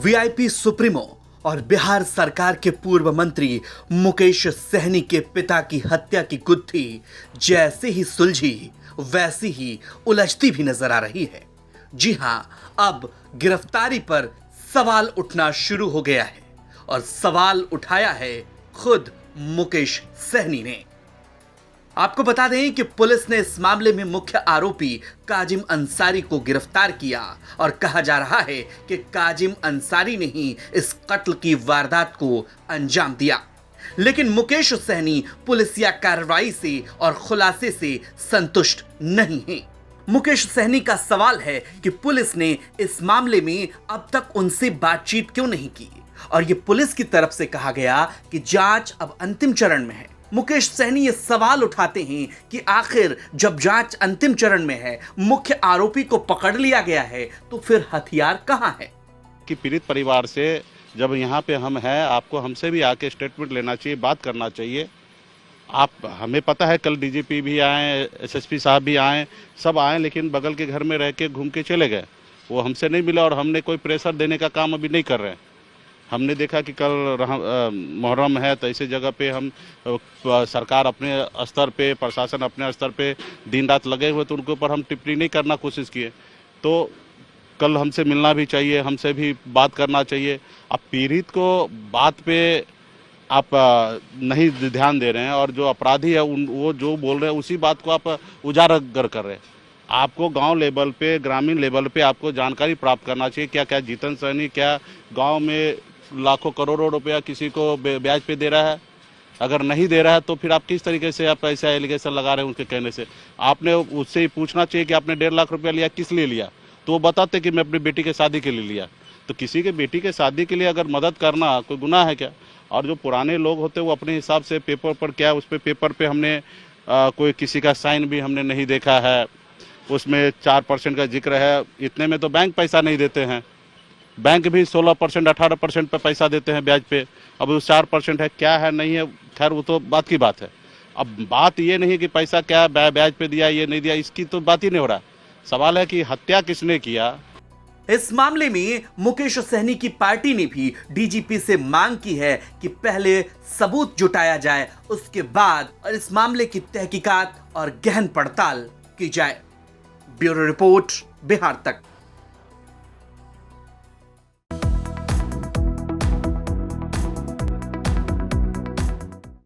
VIP supremo और बिहार सरकार के पूर्व मंत्री मुकेश सहनी के पिता की हत्या की गुत्थी जैसे ही सुलझी वैसी ही उलझती भी नजर आ रही है। जी हां, अब गिरफ्तारी पर सवाल उठना शुरू हो गया है और सवाल उठाया है खुद मुकेश सहनी ने। आपको बता दें कि पुलिस ने इस मामले में मुख्य आरोपी काजिम अंसारी को गिरफ्तार किया और कहा जा रहा है कि काजिम अंसारी ने ही इस कत्ल की वारदात को अंजाम दिया। लेकिन मुकेश सहनी पुलिसिया कार्रवाई से और खुलासे से संतुष्ट नहीं है। मुकेश सहनी का सवाल है कि पुलिस ने इस मामले में अब तक उनसे बातचीत क्यों नहीं की और ये पुलिस की तरफ से कहा गया कि जांच अब अंतिम चरण में है। मुकेश सहनी ये सवाल उठाते हैं कि आखिर जब जांच अंतिम चरण में है, मुख्य आरोपी को पकड़ लिया गया है, तो फिर हथियार कहां है? कि पीड़ित परिवार से जब यहाँ पे हम हैं, आपको हमसे भी आके स्टेटमेंट लेना चाहिए, बात करना चाहिए। हमें पता है कल डीजीपी भी आए, एसएसपी साहब भी आए, सब आए, लेकिन बगल के घर में रह के घूम के चले गए। वो हमसे नहीं मिला और हमने कोई प्रेशर देने का काम अभी नहीं कर रहे हैं। हमने देखा कि कल मुहर्रम है, तो ऐसे जगह पे हम सरकार अपने स्तर पे, प्रशासन अपने स्तर पे दिन रात लगे हुए, तो उनके ऊपर हम टिप्पणी नहीं करना कोशिश किए। तो कल हमसे मिलना भी चाहिए, हमसे भी बात करना चाहिए। अब पीड़ित को बात पे आप नहीं ध्यान दे रहे हैं और जो अपराधी है वो जो बोल रहे हैं उसी बात को आप उजागर कर रहे हैं। आपको गांव लेवल पे, ग्रामीण लेवल पे आपको जानकारी प्राप्त करना चाहिए। क्या जीतन सहनी क्या गांव में लाखों करोड़ों रुपया किसी को ब्याज पे दे रहा है? अगर नहीं दे रहा है तो फिर आप किस तरीके से आप ऐसा एलिगेशन लगा रहे हैं उनके कहने से? आपने उससे ही पूछना चाहिए कि आपने 1.5 लाख रुपया लिया, किस लिए लिया? तो वो बताते कि मैं अपनी बेटी के शादी के लिए लिया। तो किसी के बेटी के शादी के लिए अगर मदद करना कोई गुनाह है क्या? और जो पुराने लोग होते हैं वो अपने हिसाब से पेपर पर क्या, उस पर पेपर पे हमने कोई किसी का साइन भी हमने नहीं देखा है। उसमें 4% का जिक्र है। इतने में तो बैंक पैसा नहीं देते हैं। बैंक भी 16%, 18% पे पैसा देते हैं ब्याज पे। अब वो 4% है, क्या है नहीं है, खैर वो तो बात की बात है। अब बात ये नहीं कि पैसा क्या ब्याज पे दिया, ये नहीं दिया, इसकी तो बात ही नहीं हो रहा। सवाल है कि हत्या किसने किया। इस मामले में मुकेश सहनी की पार्टी ने भी डीजीपी से मांग की है कि पहले सबूत जुटाया जाए, उसके बाद और इस मामले की तहकीकात और गहन पड़ताल की जाए। ब्यूरो रिपोर्ट, बिहार तक।